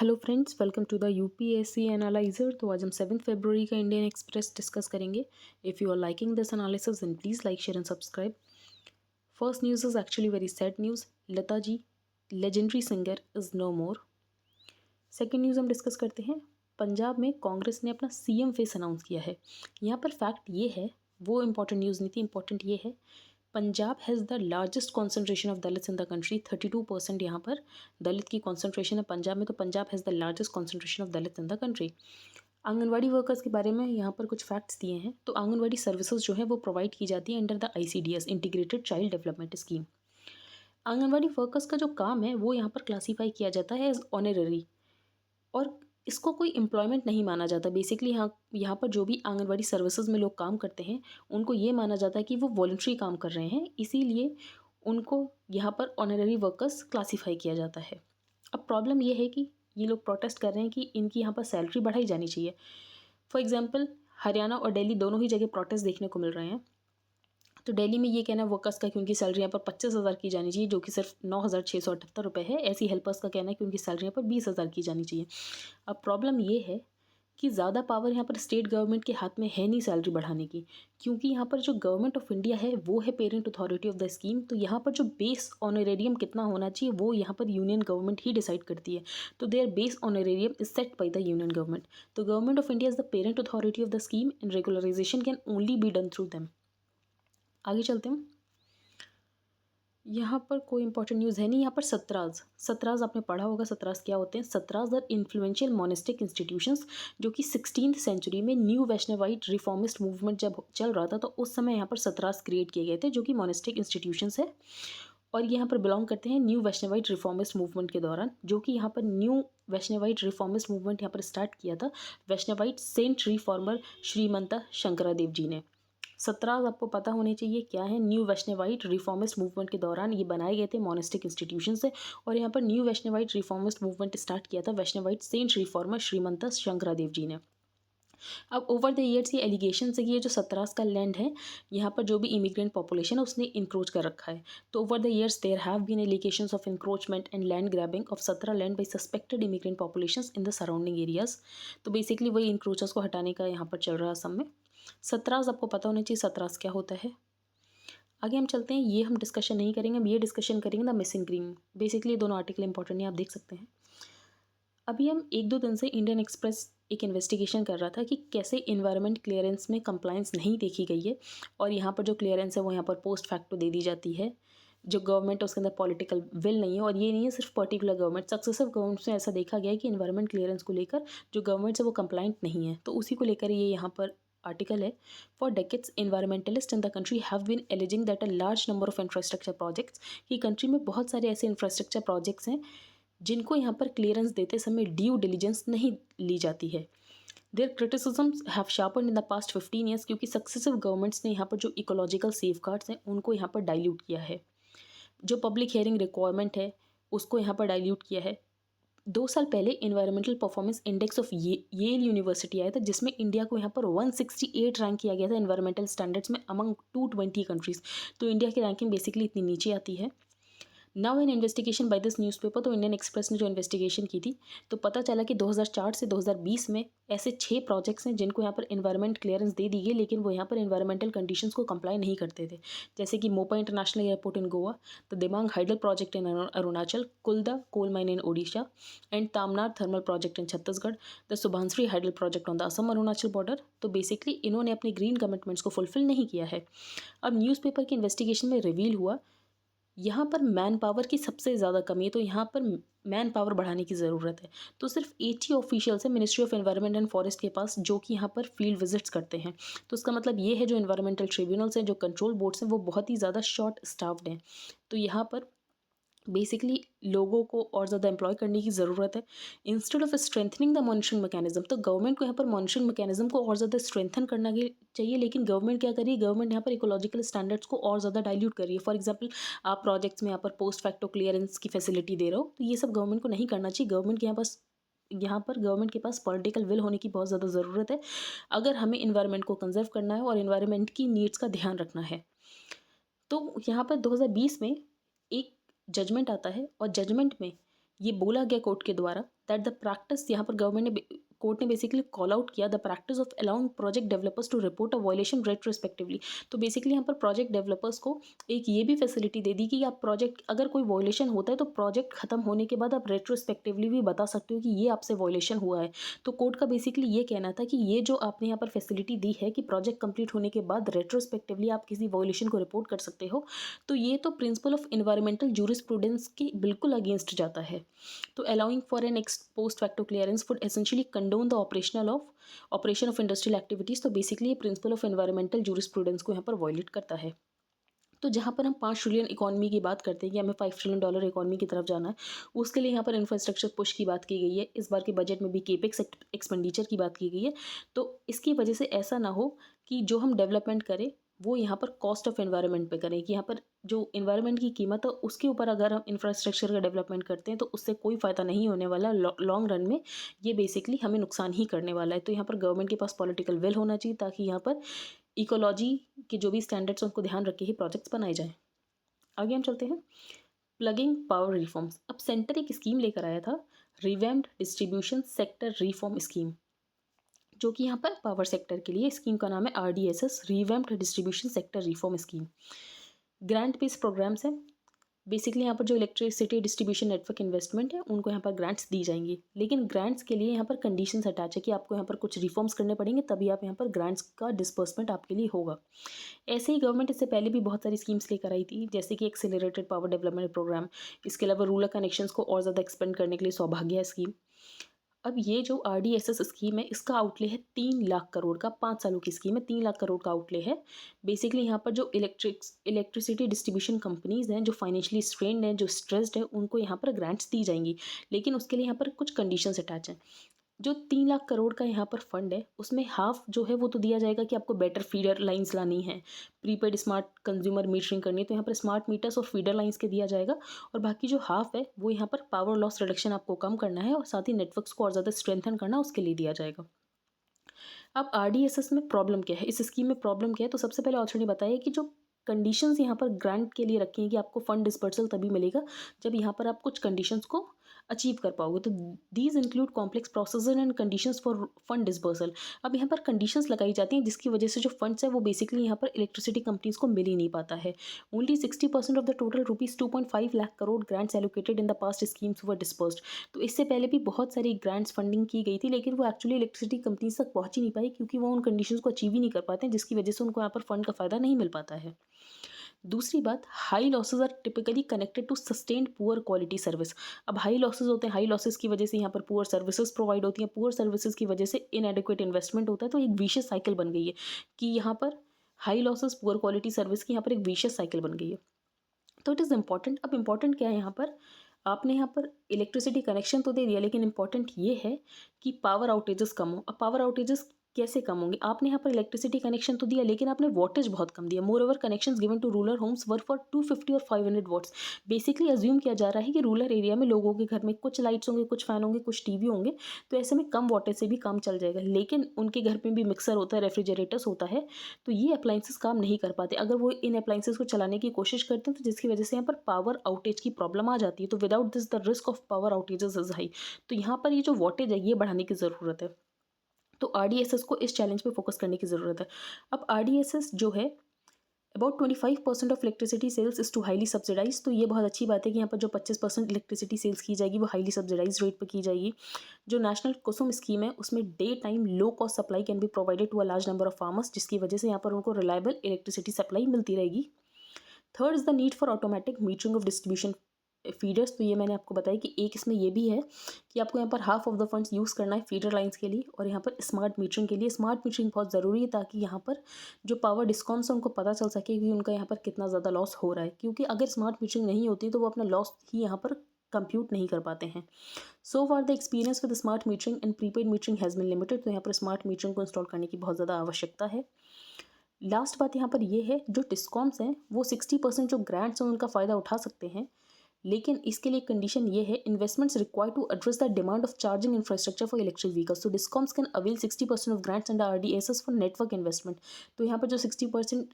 Hello friends, welcome to the UPSC analyser. तो आज हम 7 फरवरी का इंडियन एक्सप्रेस डिस्कस करेंगे। If you are liking this analysis then please like, share and subscribe. First news is actually very sad news. Lata ji, legendary singer, is no more. Second news हम discuss करते हैं। पंजाब में कांग्रेस ने अपना सीएम फेस अनाउंस किया है। यहाँ पर फैक्ट ये है, वो इंपॉर्टेंट न्यूज़ नहीं थी, इंपॉर्टेंट ये है Punjab has the largest concentration of Dalits in the country. 32% यहाँ पर दलित की कॉन्सेंट्रेशन है पंजाब में। तो Punjab has the largest concentration of Dalit in the country. Anganwadi workers के बारे में यहाँ पर कुछ फैक्ट्स दिए हैं। तो आंगनवाड़ी सर्विसेज जो है वो प्रोवाइड की जाती है under the ICDS, integrated child development scheme. Anganwadi workers का जो काम है वो यहाँ पर क्लासीफाई किया जाता है एज ऑनररी, और इसको कोई एम्प्लॉयमेंट नहीं माना जाता। बेसिकली यहाँ पर जो भी आंगनवाड़ी सर्विसेज में लोग काम करते हैं उनको ये माना जाता है कि वो वॉलंटरी काम कर रहे हैं, इसीलिए उनको यहाँ पर ऑनररी वर्कर्स क्लासीफाई किया जाता है। अब प्रॉब्लम ये है कि ये लोग प्रोटेस्ट कर रहे हैं कि इनकी यहाँ पर सैलरी बढ़ाई जानी चाहिए। फॉर एग्जाम्पल, हरियाणा और दिल्ली दोनों ही जगह प्रोटेस्ट देखने को मिल रहे हैं। तो दिल्ली में ये कहना है वर्कर्स का कि उनकी सैलरी यहाँ पर 25,000 की जानी चाहिए, जो कि सिर्फ 9,678 रुपये है। ऐसी हेल्पर्स का कहना है कि उनकी सैलरी यहाँ पर 20,000 की जानी चाहिए। अब प्रॉब्लम ये है कि ज़्यादा पावर यहाँ पर स्टेट गवर्नमेंट के हाथ में है नहीं सैलरी बढ़ाने की, क्योंकि यहाँ पर जो गवर्नमेंट ऑफ इंडिया है वो है parent authority of the scheme. तो यहाँ पर जो बेस ऑनरेरियम कितना होना चाहिए वो यहाँ पर यूनियन गवर्नमेंट ही डिसाइड करती है। तो their base honorarium is set by the union government. तो government of India is the parent authority of the scheme and regularization can only be done through them. आगे चलते हैं। यहाँ पर कोई इंपॉर्टेंट न्यूज़ है नहीं। यहाँ पर सतराज आपने पढ़ा होगा। सतराज क्या होते हैं? सतराज आर इन्फ्लुएंशियल मोनेस्टिक इंस्टीट्यूशंस, जो कि 16th सेंचुरी में न्यू वैष्णवाइट रिफॉर्मिस्ट मूवमेंट जब चल रहा था तो उस समय यहाँ पर सतराज क्रिएट किए गए थे, जो कि मोनेस्टिक इंस्टीट्यूशंस है और ये यहाँ पर बिलोंग करते हैं न्यू वैष्णवाइट रिफॉर्मिस्ट मूवमेंट के दौरान, जो कि यहाँ पर न्यू वैष्णवाइट रिफॉर्मिस्ट मूवमेंट यहाँ पर स्टार्ट किया था वैष्णवाइट सेंट रिफॉर्मर श्रीमंता शंकरादेव जी ने। सतराज आपको पता होने चाहिए क्या है। न्यू वैष्णवाइट रिफॉर्मिस्ट मूवमेंट के दौरान ये बनाए गए थे मोनेस्टिक इंस्टीट्यूशन से, और यहाँ पर new Vaishnavite reformist movement start किया था वैष्णवाइट सेंट रिफॉर्मर श्रीमंता शंकरादेव जी ने। अब ओवर द ईयर्स ये एलिगेशन है कि ये जो सतराज का लैंड है यहाँ पर जो भी इमिग्रेंट पॉपुलेशन है उसने इंक्रोच कर रखा है। तो over the years there have been allegations of encroachment and land grabbing of Satra land by suspected immigrant populations in the surrounding areas. तो बेसिकली वही इंक्रोचर्स को हटाने का यहाँ पर चल रहा है असम में। सतराज आपको पता होना चाहिए सतराज क्या होता है। आगे हम चलते हैं। ये हम डिस्कशन नहीं करेंगे, हम ये डिस्कशन करेंगे द मिसिंग ग्रीन। बेसिकली दोनों आर्टिकल इंपॉर्टेंट है, आप देख सकते हैं। अभी हम 1-2 दिन से इंडियन एक्सप्रेस एक इन्वेस्टिगेशन कर रहा था कि कैसे इन्वायरमेंट क्लियरेंस में कंप्लायंस नहीं देखी गई है, और यहाँ पर जो क्लियरेंस है वो यहाँ पर पोस्ट फैक्टो दे दी जाती है। जो गवर्नमेंट है उसके अंदर पॉलिटिकल विल नहीं है, और ये नहीं है सिर्फ पर्टिकुलर गवर्नमेंट, सक्सेसिव गवर्नमेंट्स में ऐसा देखा गया है कि इन्वायरमेंट क्लियरेंस को लेकर जो गवर्नमेंट्स है वो कंप्लाइंट नहीं है। तो उसी को लेकर ये यहाँ पर आर्टिकल है। For decades environmentalist in the country have been alleging that a large number of infrastructure projects, कि कंट्री में बहुत सारे ऐसे इंफ्रास्ट्रक्चर प्रोजेक्ट्स हैं जिनको यहाँ पर क्लियरेंस देते समय ड्यू डिलिजेंस नहीं ली जाती है। Their criticisms have sharpen in the past 15 years, क्योंकि सक्सेसिव गवर्नमेंट्स ने यहाँ पर जो इकोलॉजिकल सेफगार्ड्स हैं उनको यहाँ पर डाइल्यूट किया है। जो पब्लिक हियरिंग रिक्वायरमेंट है उसको यहाँ पर डाइल्यूट किया है। 2 साल पहले environmental performance index of Yale University आया था, जिसमें इंडिया को यहाँ पर 168 रैंक किया गया था इन्वायरमेंटल स्टैंडर्ड्स में अमंग 220 कंट्रीज़। तो इंडिया की रैंकिंग बेसिकली इतनी नीचे आती है। Now in investigation by this newspaper, तो इंडियन एक्सप्रेस ने जो इन्वेस्टिगेशन की थी तो पता चला कि 2004 से 2020 में ऐसे 6 प्रोजेक्ट्स हैं जिनको यहाँ पर इन्वायरमेंट क्लियरेंस दे दी गई, लेकिन वो यहाँ पर इन्वायरमेंटल कंडीशंस को कंप्लाई नहीं करते थे। जैसे कि Mopa international airport in Goa, the Dimang hydel project in Arunachal, Kulda coal mine in Odisha and Tamnar thermal project in Chhattisgarh, the Subansiri hydel project on the Assam Arunachal border. तो बेसिकली इन्होंने अपने ग्रीन कमिटमेंट्स को फुलफिल नहीं किया है। अब न्यूज़पेपर की इन्वेस्टिगेशन में रिवील हुआ यहाँ पर मैन पावर की सबसे ज़्यादा कमी है, तो यहाँ पर मैन पावर बढ़ाने की ज़रूरत है। तो सिर्फ 80 ऑफिशियल्स हैं ministry of environment and forest के पास जो कि यहाँ पर फील्ड विजिट्स करते हैं। तो इसका मतलब ये है जो एनवायरमेंटल ट्रिब्यूनल्स हैं, जो कंट्रोल बोर्ड्स हैं, वो बहुत ही ज़्यादा शॉर्ट स्टाफ्ड हैं। तो यहाँ पर बेसिकली लोगों को और ज़्यादा एम्प्लॉय करने की ज़रूरत है instead of strengthening the monitoring mechanism. तो गवर्नमेंट को यहाँ पर मॉनिटरिंग मैकेनिज्म को और ज़्यादा स्ट्रेंथन करना चाहिए, लेकिन गवर्नमेंट क्या कर रही है? गवर्नमेंट यहाँ पर इकोलॉजिकल स्टैंडर्ड्स को और ज़्यादा डाइल्यूट कर रही है। फॉर एग्जांपल, आप प्रोजेक्ट्स में यहाँ पर पोस्ट फैक्टो क्लियरेंस की फैसिलिटी दे रहे हो, तो ये सब गवर्नमेंट को नहीं करना चाहिए। गवर्नमेंट के पास पॉलिटिकल विल होने की बहुत ज़्यादा ज़रूरत है अगर हमें इन्वायरमेंट को कंजर्व करना है और इन्वायरमेंट की नीड्स का ध्यान रखना है। तो यहाँ पर 2020 में एक जजमेंट आता है, और जजमेंट में ये बोला गया कोर्ट के द्वारा दैट द प्रैक्टिस, यहाँ पर गवर्नमेंट ने कोर्ट ने बेसिकली कॉल आउट किया the practice of allowing project developers to report a violation retrospectively. तो बेसिकली यहाँ पर प्रोजेक्ट डेवलपर्स को एक ये भी फैसिलिटी दे दी कि आप प्रोजेक्ट, अगर कोई वायलेशन होता है तो प्रोजेक्ट खत्म होने के बाद आप रेट्रोस्पेक्टिवली भी बता सकते हो कि ये आपसे वायलेशन हुआ है। तो कोर्ट का बेसिकली ये कहना था कि ये जो आपने यहाँ पर फैसिलिटी दी है कि प्रोजेक्ट कंप्लीट होने के बाद रेट्रोस्पेक्टिवली आप किसी वायलेशन को रिपोर्ट कर सकते हो, तो ये तो प्रिंसिपल ऑफ एनवायरमेंटल जूरिस्प्रूडेंस के बिल्कुल अगेंस्ट जाता है। तो allowing for an ex post facto clearance would essentially condone the operation of industrial activities। तो बेसिकली ये प्रिंसिपल ऑफ एनवायरमेंटल जूरिस्प्रूडेंस को यहाँ पर वायलेट करता है। तो जहाँ पर हम 5 ट्रिलियन इकॉनमी की बात करते हैं कि हमें $5 ट्रिलियन इकॉनमी की तरफ जाना है, उसके लिए यहाँ पर इंफ्रास्ट्रक्चर पुश की बात की गई है। इस बार के बजट में भी केपेक्स एक्सपेंडिचर की बात की गई है। तो इसकी वजह से ऐसा ना हो कि जो हम डेवलपमेंट करें वो यहाँ पर कॉस्ट ऑफ एनवायरनमेंट पे करें, कि यहाँ पर जो एनवायरनमेंट की कीमत है उसके ऊपर अगर हम इंफ्रास्ट्रक्चर का डेवलपमेंट करते हैं तो उससे कोई फ़ायदा नहीं होने वाला। लॉन्ग रन में ये बेसिकली हमें नुकसान ही करने वाला है। तो यहाँ पर गवर्नमेंट के पास पॉलिटिकल विल होना चाहिए ताकि यहाँ पर इकोलॉजी के जो भी स्टैंडर्ड्स हैं उनको ध्यान रख के ही प्रोजेक्ट्स बनाए जाएँ। आगे हम चलते हैं, प्लगिंग पावर रिफॉर्म्स। अब सेंटर एक स्कीम लेकर आया था, revamped distribution sector reform scheme, जो कि यहाँ पर पावर सेक्टर के लिए स्कीम का नाम है RDSS, revamped distribution sector reform scheme. Grant based programmes हैं। बेसिकली यहाँ पर जो इलेक्ट्रिसिटी डिस्ट्रीब्यूशन नेटवर्क इन्वेस्टमेंट है उनको यहाँ पर ग्रांट्स दी जाएंगी, लेकिन ग्रांट्स के लिए यहाँ पर कंडीशंस अटैच है कि आपको यहाँ पर कुछ रिफॉर्म्स करने पड़ेंगे तभी आप यहाँ पर ग्रांट्स का डिस्बर्समेंट आपके लिए होगा। ऐसे ही गवर्नमेंट इससे पहले भी बहुत सारी स्कीम्स लेकर आई थी, जैसे कि एक्सेलरेटेड पावर डेवलपमेंट प्रोग्राम, इसके अलावा रूरल कनेक्शंस को और ज़्यादा एक्सपेंड करने के लिए सौभाग्य स्कीम। अब ये जो RDSS स्कीम है इसका आउटले है 3 लाख करोड़ का, 5 सालों की स्कीम है, 3 लाख करोड़ का आउटले है। बेसिकली यहाँ पर जो इलेक्ट्रिसिटी डिस्ट्रीब्यूशन कंपनीज हैं जो फाइनेंशियली स्ट्रेन्ड हैं, जो स्ट्रेस्ड है, उनको यहाँ पर ग्रांट्स दी जाएंगी, लेकिन उसके लिए यहाँ पर कुछ कंडीशंस अटैच हैं। जो 3 लाख करोड़ का यहाँ पर फंड है उसमें हाफ जो है वो तो दिया जाएगा कि आपको बेटर फीडर लाइंस लानी है, प्रीपेड स्मार्ट कंज्यूमर मीटरिंग करनी है, तो यहाँ पर स्मार्ट मीटर्स और फीडर लाइंस के दिया जाएगा। और बाकी जो हाफ है वो यहाँ पर पावर लॉस रिडक्शन आपको कम करना है और साथ ही नेटवर्क्स को और ज़्यादा स्ट्रेंथन करना, उसके लिए दिया जाएगा। अब RDSS में प्रॉब्लम क्या है, इस स्कीम में प्रॉब्लम क्या है, तो सबसे पहले ऑथर ने बताया कि जो कंडीशंस यहाँ पर ग्रांट के लिए रखी हैं कि आपको फंड डिस्पर्सल तभी मिलेगा जब यहाँ पर आप कुछ कंडीशंस को अचीव कर पाओगे। तो these include complex process and conditions for fund dispersal. अब यहाँ पर कंडीशंस लगाई जाती हैं जिसकी वजह से जो फंड्स है वो बेसिकली यहाँ पर इलेक्ट्रिसिटी कंपनीज को मिल ही नहीं पाता है। Only 60% of the total ₹2.5 lakh crore grants allocated in the past schemes were dispersed. तो इससे पहले भी बहुत सारी ग्रांट्स फंडिंग की गई थी, लेकिन वो एक्चुअली इलेक्ट्रिसिटी कंपनीज तक पहुँच ही नहीं पाई क्योंकि वो उन कंडीशंस को अचीव ही नहीं कर पाते हैं, जिसकी वजह से उनको यहाँ पर फंड का फ़ायदा नहीं मिल पाता है। दूसरी बात, high losses are typically connected to sustained poor quality service. अब हाई लॉसेज होते हैं, हाई लॉसेज की वजह से यहाँ पर पुअर सर्विसेज प्रोवाइड होती हैं, पुअर सर्विसेज की वजह से इनएडिक्वेट इन्वेस्टमेंट होता है। तो एक विशियस साइकिल बन गई है कि यहाँ पर high losses poor quality service की यहाँ पर एक विशियस साइकिल बन गई है। तो इट इज़ इम्पॉर्टेंट। अब इम्पॉर्टेंट क्या है यहाँ पर, आपने यहाँ पर इलेक्ट्रिसिटी कनेक्शन तो दे दिया, लेकिन इंपॉर्टेंट ये है कि पावर आउटेजेस कम हो। अब पावर आउटेजेस कैसे कम होंगे, आपने यहाँ पर इलेक्ट्रिसिटी कनेक्शन तो दिया लेकिन आपने वोल्टेज बहुत कम दिया। More over connections given to rural homes were for 250 और 500 वॉट्स। बेसिकली अज्यूम किया जा रहा है कि रूरल एरिया में लोगों के घर में कुछ लाइट्स होंगे, कुछ फैन होंगे, कुछ टीवी होंगे, तो ऐसे में कम वोल्टेज से भी काम चल जाएगा, लेकिन उनके घर में भी मिक्सर होता है, रेफ्रिजरेटर्स होता है, तो ये अप्लाइंसेस काम नहीं कर पाते। अगर वो इन अप्लाइंसेस को चलाने की कोशिश करते हैं तो जिसकी वजह से यहाँ पर पावर आउटेज की प्रॉब्लम आ जाती है। तो without this the risk of power outages is high. तो यहाँ पर ये जो वोल्टेज है ये बढ़ाने की ज़रूरत है। तो RDSS को इस चैलेंज पे फोकस करने की ज़रूरत है। अब RDSS जो है about 25% of electricity sales is to highly subsidise. तो ये बहुत अच्छी बात है कि यहाँ पर जो 25% इलेक्ट्रिसिटी सेल्स की जाएगी वो हाईली सब्सिडाइज रेट पर की जाएगी। जो नेशनल कुसुम स्कीम है उसमें day time low cost supply can be provided to a large number of farmers, जिसकी वजह से यहाँ पर उनको रिलायबल इलेक्ट्रिसिटी सप्लाई मिलती रहेगी। Third is the need for automatic metering of distribution feeders. तो ये मैंने आपको बताया कि एक इसमें ये भी है कि आपको यहाँ पर half of the funds use करना है फीडर लाइंस के लिए और यहाँ पर स्मार्ट मीटरिंग के लिए। स्मार्ट मीटरिंग बहुत ज़रूरी है ताकि यहाँ पर जो पावर डिस्कॉम्स हैं उनको पता चल सके कि उनका यहाँ पर कितना ज़्यादा लॉस हो रहा है, क्योंकि अगर स्मार्ट मीटरिंग नहीं होती तो वो अपना लॉस ही यहाँ पर कंप्यूट नहीं कर पाते हैं। So for the experience with smart metering and prepaid metering has been limited. तो यहाँ पर स्मार्ट मीटरिंग को इंस्टॉल करने की बहुत ज़्यादा आवश्यकता है। लास्ट बात यहाँ पर ये है, जो डिस्कॉम्स हैं वो 60% जो ग्रांट्स हैं उनका फ़ायदा उठा सकते हैं, लेकिन इसके लिए कंडीशन ये है, investments required to address the demand of charging infrastructure for electric vehicles. तो discoms can avail 60% of grants under RDSS for network investment. तो यहाँ पर जो 60%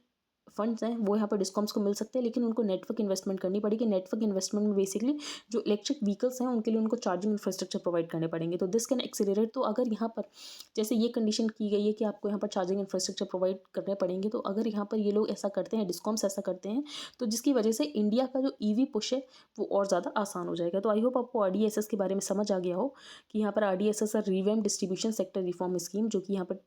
फंड्स हैं वो यहाँ पर डिस्कॉम्स को मिल सकते हैं, लेकिन उनको नेटवर्क इन्वेस्टमेंट करनी पड़ेगी। नेटवर्क इन्वेस्टमेंट में बेसिकली जो इलेक्ट्रिक व्हीकल्स हैं उनके लिए उनको चार्जिंग इंफ्रास्ट्रक्चर प्रोवाइड करने पड़ेंगे। तो दिस कैन एक्सेलरेट। तो अगर यहाँ पर जैसे ये कंडीशन की गई है कि आपको यहाँ पर चार्जिंग इंफ्रास्ट्रक्चर प्रोवाइड करने पड़ेंगे, तो अगर यहाँ पर ये लोग ऐसा करते हैं, डिस्कॉम्स ऐसा करते हैं, तो जिसकी वजह से इंडिया का जो ईवी पुश है वो और ज़्यादा आसान हो जाएगा। तो आई होप आपको आरडीएसएस के बारे में समझ आ गया हो कि यहाँ पर RDSS revamped distribution sector reform scheme, जो कि यहाँ पर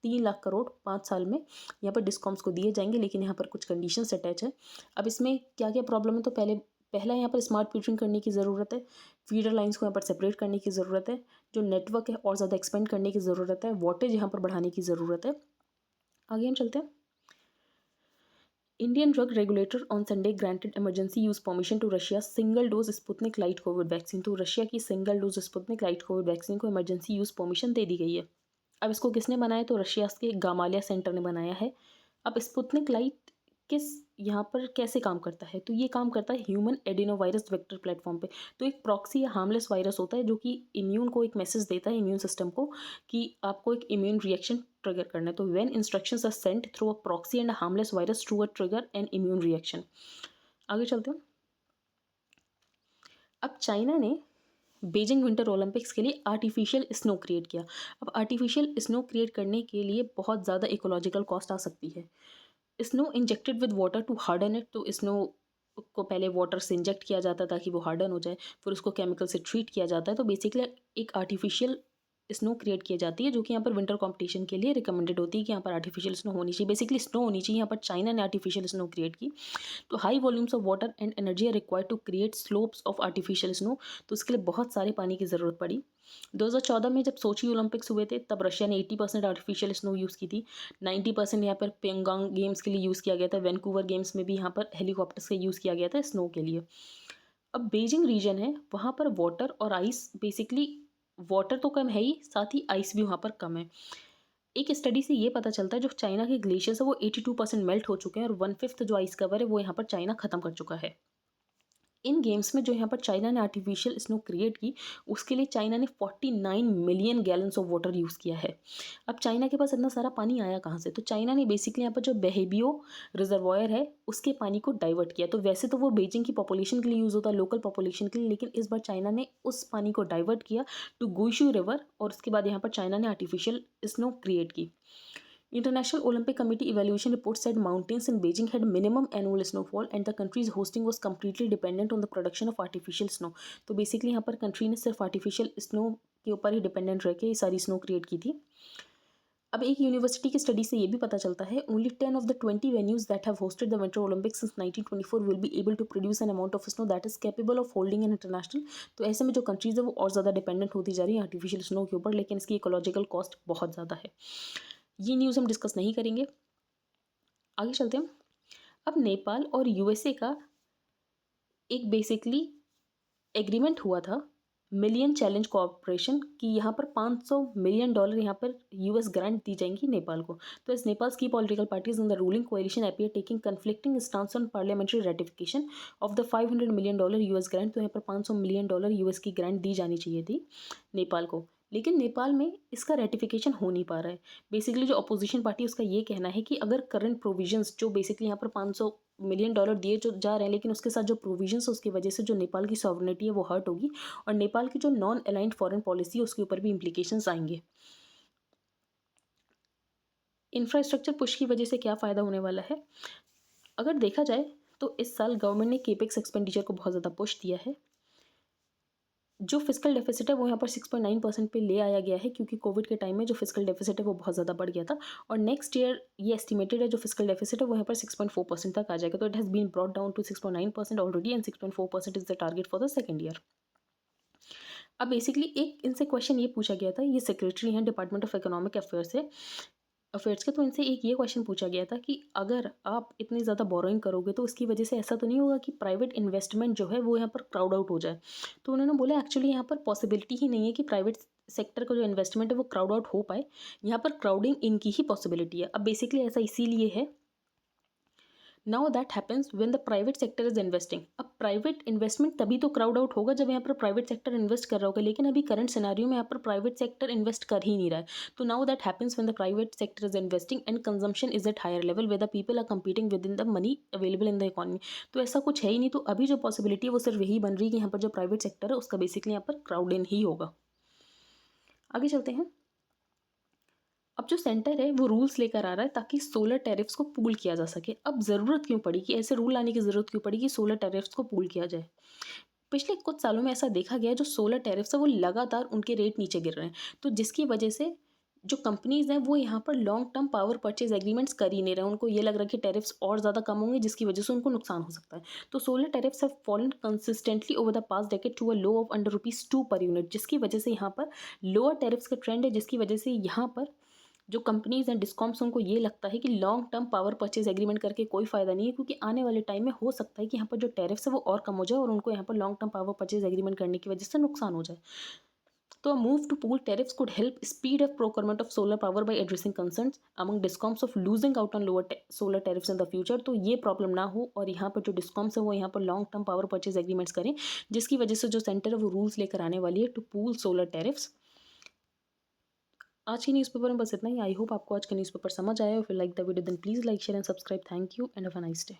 3 लाख करोड़ 5 साल में यहाँ पर डिस्कॉम्स को दिए जाएंगे, लेकिन यहाँ पर कुछ कंडीशंस अटैच है। अब इसमें क्या क्या प्रॉब्लम है, तो पहला यहाँ पर स्मार्ट मीटरिंग करने की ज़रूरत है। फीडर लाइंस को यहाँ पर सेपरेट करने की ज़रूरत है। जो नेटवर्क है और ज़्यादा एक्सपेंड करने की ज़रूरत है। वोल्टेज यहाँ पर बढ़ाने की ज़रूरत है। आगे हम चलते हैं। Indian drug regulator on Sunday granted emergency use permission to Russia's single dose Sputnik Light Covid vaccine. तो रशिया की single dose Sputnik light Covid vaccine को इमरजेंसी यूज़ परमिशन दे दी गई है। अब इसको किसने बनाया, तो रशिया के गामालिया सेंटर ने बनाया है। अब स्पुतनिक लाइट किस यहाँ पर कैसे काम करता है, तो ये काम करता है ह्यूमन एडिनोवायरस वेक्टर प्लेटफॉर्म पे। तो एक प्रॉक्सी या हार्मलेस वायरस होता है जो कि इम्यून को एक मैसेज देता है, इम्यून सिस्टम को, कि आपको एक इम्यून रिएक्शन ट्रिगर करना है। तो when instructions are sent through a proxy and harmless virus to a trigger an immune reaction. आगे चलते हैं। अब चाइना ने बीजिंग विंटर ओलंपिक्स के लिए आर्टिफिशियल स्नो क्रिएट किया। अब आर्टिफिशियल स्नो क्रिएट करने के लिए बहुत ज़्यादा इकोलॉजिकल कॉस्ट आ सकती है। Snow injected with water to harden it. तो स्नो को पहले वाटर से इंजेक्ट किया जाता है ताकि वो हार्डन हो जाए, फिर उसको केमिकल से ट्रीट किया जाता है। तो बेसिकली एक आर्टिफिशियल स्नो क्रिएट की जाती है, जो कि यहाँ पर विंटर कंपटीशन के लिए रिकमेंडेड होती है कि यहाँ पर आर्टिफिशियल स्नो होनी चाहिए। बेसिकली स्नो होनी चाहिए। यहाँ पर चाइना ने आर्टिफिशियल स्नो क्रिएट की। तो high volumes of water and energy are required to create slopes of artificial snow. तो इसके लिए बहुत सारे पानी की ज़रूरत पड़ी। 2014 में जब सोची ओलंपिक्स हुए थे तब रशिया ने 80% आर्टिफिशियल स्नो यूज़ की थी। 90% यहाँ पर प्योंगयांग गेम्स के लिए यूज़ किया गया था। वैंकूवर गेम्स में भी यहाँ पर हेलीकॉप्टर्स का यूज़ किया गया था स्नो के लिए। अब बीजिंग रीजन है, वहाँ पर वाटर और आइस, बेसिकली वाटर तो कम है ही, साथ ही आइस भी वहाँ पर कम है। एक स्टडी से ये पता चलता है जो चाइना के ग्लेशियर्स है वो 82% मेल्ट हो चुके हैं और 1/5 जो आइस कवर है वो यहाँ पर चाइना ख़त्म कर चुका है। इन गेम्स में जो यहाँ पर चाइना ने आर्टिफिशियल स्नो क्रिएट की, उसके लिए चाइना ने 49 million gallons of water use किया है। अब चाइना के पास इतना सारा पानी आया कहाँ से, तो चाइना ने बेसिकली यहाँ पर जो बेहेबियो रिजर्वायर है उसके पानी को डाइवर्ट किया। तो वैसे तो वो बीजिंग की पॉपुलेशन के लिए यूज़ होता है, लोकल पॉपुलेशन के लिए, लेकिन इस बार चाइना ने उस पानी को डाइवर्ट किया टू गुइशू रिवर, और उसके बाद यहाँ पर चाइना ने आर्टिफिशियल स्नो क्रिएट की। International Olympic Committee evaluation report said mountains in Beijing had minimum annual snowfall and the country's hosting was completely dependent on the production of artificial snow। तो basically यहाँ पर country ने सिर्फ artificial snow के ऊपर ही dependent रह के ये सारी स्नो क्रिएट की थी। अब एक यूनिवर्सिटी की स्टडी से ये भी पता चलता है only 10 of the 20 venues that have hosted the Winter Olympics since 1924 will be able to produce an amount of snow that is capable of holding an international। तो ऐसे में जो कंट्रीज़ है वो और ज़्यादा डिपेंडेंट होती जा रही है आर्टिफिशियल स्नो के ऊपर, लेकिन इसकी इकोलॉजिकल कॉस्ट बहुत ज़्यादा है। ये न्यूज़ हम डिस्कस नहीं करेंगे। आगे चलते हैं। अब नेपाल और यूएसए का एक बेसिकली एग्रीमेंट हुआ था मिलियन चैलेंज कोऑपरेशन की, यहाँ पर $500 मिलियन यहाँ पर यूएस ग्रांट दी जाएंगी नेपाल को। तो एज नेपाल की political parties in the ruling coalition appear taking conflicting stance on parliamentary ratification of the $500 million US grant. तो यहाँ पर $500 मिलियन यूएस की ग्रांट दी जानी चाहिए थी नेपाल को, लेकिन नेपाल में इसका रेटिफिकेशन हो नहीं पा रहा है। बेसिकली जो अपोजिशन पार्टी उसका ये कहना है कि अगर करंट प्रोविजंस जो बेसिकली यहाँ पर $500 मिलियन दिए जो जा रहे हैं, लेकिन उसके साथ जो प्रोविजंस है उसकी वजह से जो नेपाल की सॉवरेनिटी है वो हर्ट होगी, और नेपाल की जो नॉन अलाइंड फॉरेन पॉलिसी है उसके ऊपर भी इम्प्लीकेशंस आएंगे। इंफ्रास्ट्रक्चर पुश की वजह से क्या फ़ायदा होने वाला है, अगर देखा जाए तो इस साल गवर्नमेंट ने केपेक्स एक्सपेंडिचर को बहुत ज़्यादा पुश दिया है। जो फिजिकल डेफिसिट है वो यहाँ पर 6.9% पे ले आया गया है, क्योंकि कोविड के टाइम में जो फिजिकल डेफिसिट है वो बहुत ज़्यादा बढ़ गया था, और नेक्स्ट ईयर ये एस्टिमेटेड है जो फिजिकल डेफिसिट है वो यहाँ पर 6.4% तक आ जाएगा। तो it has been brought down to 6.9% already and 6.4% is the target for the second year. अब बेसिकली एक इनसे क्वेश्चन ये पूछा गया था, ये सेक्रेटरी हैं डिपार्टमेंट ऑफ इकोनॉमिक अफेयर्स के, तो इनसे एक ये क्वेश्चन पूछा गया था कि अगर आप इतनी ज़्यादा बोरोइंग करोगे तो उसकी वजह से ऐसा तो नहीं होगा कि प्राइवेट इन्वेस्टमेंट जो है वो यहाँ पर क्राउड आउट हो जाए। तो उन्होंने बोला एक्चुअली यहाँ पर पॉसिबिलिटी ही नहीं है कि प्राइवेट सेक्टर का जो इन्वेस्टमेंट है वो क्राउड आउट हो पाए, यहाँ पर क्राउडिंग इनकी ही पॉसिबिलिटी है। अब बेसिकली ऐसा इसीलिए है, now that happens when the private sector is investing. अब प्राइवेट इन्वेस्टमेंट तभी तो क्राउड आउट होगा जब यहाँ पर प्राइवेट सेक्टर इन्वेस्ट कर रहा होगा, लेकिन अभी करंट सिनारियो में यहाँ पर प्राइवेट सेक्टर इन्वेस्ट कर ही नहीं रहा है। तो now that happens when the private sector is investing and consumption is at higher level where the people are competing with in the money available in the economy. तो ऐसा कुछ है ही नहीं, तो अभी जो पॉसिबिलिटी है वो सिर्फ यही बन रही है कि यहाँ पर जो प्राइवेट सेक्टर है उसका बेसिकली यहाँ पर क्राउड इन ही होगा। आगे चलते हैं। अब जो सेंटर है वो रूल्स लेकर आ रहा है ताकि सोलर टैरिफ्स को पूल किया जा सके। अब ज़रूरत क्यों पड़ी कि ऐसे रूल लाने की ज़रूरत क्यों पड़ी कि सोलर टैरिफ्स को पूल किया जाए? पिछले कुछ सालों में ऐसा देखा गया है जो सोलर टैरिफ्स है वो लगातार उनके रेट नीचे गिर रहे हैं। तो जिसकी वजह से जो कंपनीज़ हैं वो यहाँ पर long term power purchase agreements कर ही नहीं रहे हैं। उनको ये लग रहा है कि टैरिफ्स और ज़्यादा कम होंगे जिसकी वजह से उनको नुकसान हो सकता है। तो solar tariffs have fallen consistently over the past decade to a low of under ₹2 per unit, जिसकी वजह से यहाँ पर लोअर टैरिफ्स का ट्रेंड है, जिसकी वजह से यहाँ पर जो कंपनीज़ हैं डिस्कॉम्स उनको ये लगता है कि long term power purchase agreement करके कोई फ़ायदा नहीं है, क्योंकि आने वाले टाइम में हो सकता है कि यहाँ पर जो टैरिफ्स है वो और कम हो जाए और उनको यहाँ पर long term power purchase agreement करने की वजह से नुकसान हो जाए। तो a move to pool tariffs could help speed up procurement of solar power by addressing concerns among discoms of losing out on lower solar tariffs in the future। तो ये प्रॉब्लम ना हो और यहाँ पर जो डिस्कॉम्स है वो यहाँ पर long term power purchase agreements करें, जिसकी वजह से जो सेंटर है वो रूल्स लेकर आने वाली है टू पूल सोलर टैरिफ्स। आज की न्यूज़पेपर में बस इतना ही। आई होप आपको आज का न्यूज़पेपर समझ आया। If you like the video then please like share and subscribe. Thank you and have a nice day.